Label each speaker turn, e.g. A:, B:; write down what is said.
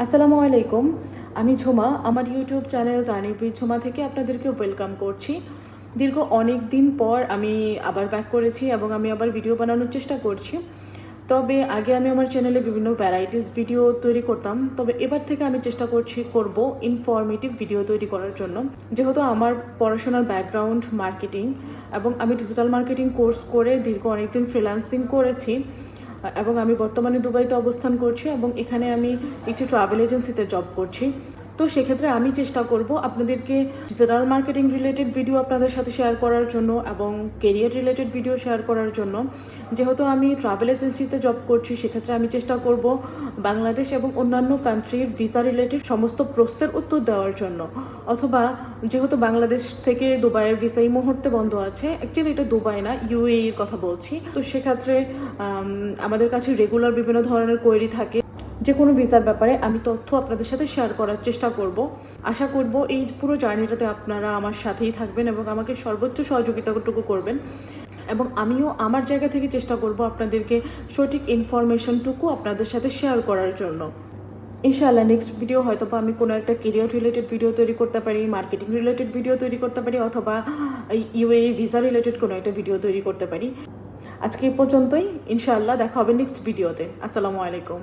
A: আসসালামু আলাইকুম। আমি ঝুমা। আমার YouTube channel journey with Jhuma থেকে আপনাদেরকে ওয়েলকাম করছি। দীর্ঘ অনেক দিন পর আমি আবার ব্যাক করেছি এবং আমি আবার ভিডিও বানানোর চেষ্টা করছি। তবে আগে আমি আমার চ্যানেলে বিভিন্ন ভ্যারাইটিস ভিডিও তৈরি করতাম, তবে এবার থেকে আমি চেষ্টা করব ইনফরমেটিভ ভিডিও তৈরি করার জন্য। যেহেতু আমার পড়াশোনার ব্যাকগ্রাউন্ড মার্কেটিং এবং আমি ডিজিটাল মার্কেটিং কোর্স করে দীর্ঘ অনেকদিন ফ্রিল্যান্সিং করেছি এবং আমি বর্তমানে দুবাইতে অবস্থান করছি এবং এখানে আমি একটি ট্রাভেল এজেন্সিতে জব করছি। তো সেক্ষেত্রে আমি চেষ্টা করব আপনাদেরকে ডিজিটাল মার্কেটিং রিলেটেড ভিডিও আপনাদের সাথে শেয়ার করার জন্য এবং কেরিয়ার রিলেটেড ভিডিও শেয়ার করার জন্য। যেহেতু আমি ট্রাভেল এজেন্সিতে জব করছি, সেক্ষেত্রে আমি চেষ্টা করব বাংলাদেশ এবং অন্যান্য কান্ট্রির ভিসা রিলেটেড সমস্ত প্রশ্নের উত্তর দেওয়ার জন্য। অথবা যেহেতু বাংলাদেশ থেকে দুবাইয়ের ভিসা এই মুহূর্তে বন্ধ আছে, অ্যাকচুয়ালি এটা দুবাই না, ইউএইর কথা বলছি। তো সেক্ষেত্রে আমাদের কাছে রেগুলার বিভিন্ন ধরনের কোয়েরি থাকে। যে কোনো ভিসার ব্যাপারে আমি তথ্য আপনাদের সাথে শেয়ার করার চেষ্টা করব। আশা করব এই পুরো জার্নিটাতে আপনারা আমার সাথেই থাকবেন এবং আমাকে সর্বোচ্চ সহযোগিতাটুকু করবেন, এবং আমিও আমার জায়গা থেকে চেষ্টা করব আপনাদেরকে সঠিক ইনফরমেশনটুকু আপনাদের সাথে শেয়ার করার জন্য। ইনশাআল্লাহ নেক্সট ভিডিও হয়তো বা আমি কোনো একটা কেরিয়ার রিলেটেড ভিডিও তৈরি করতে পারি, মার্কেটিং রিলেটেড ভিডিও তৈরি করতে পারি, অথবা ইউএই ভিসা রিলেটেড কোনো একটা ভিডিও তৈরি করতে পারি। আজকে এই পর্যন্তই। ইনশাআল্লাহ দেখা হবে নেক্সট ভিডিওতে। আসসালামু আলাইকুম।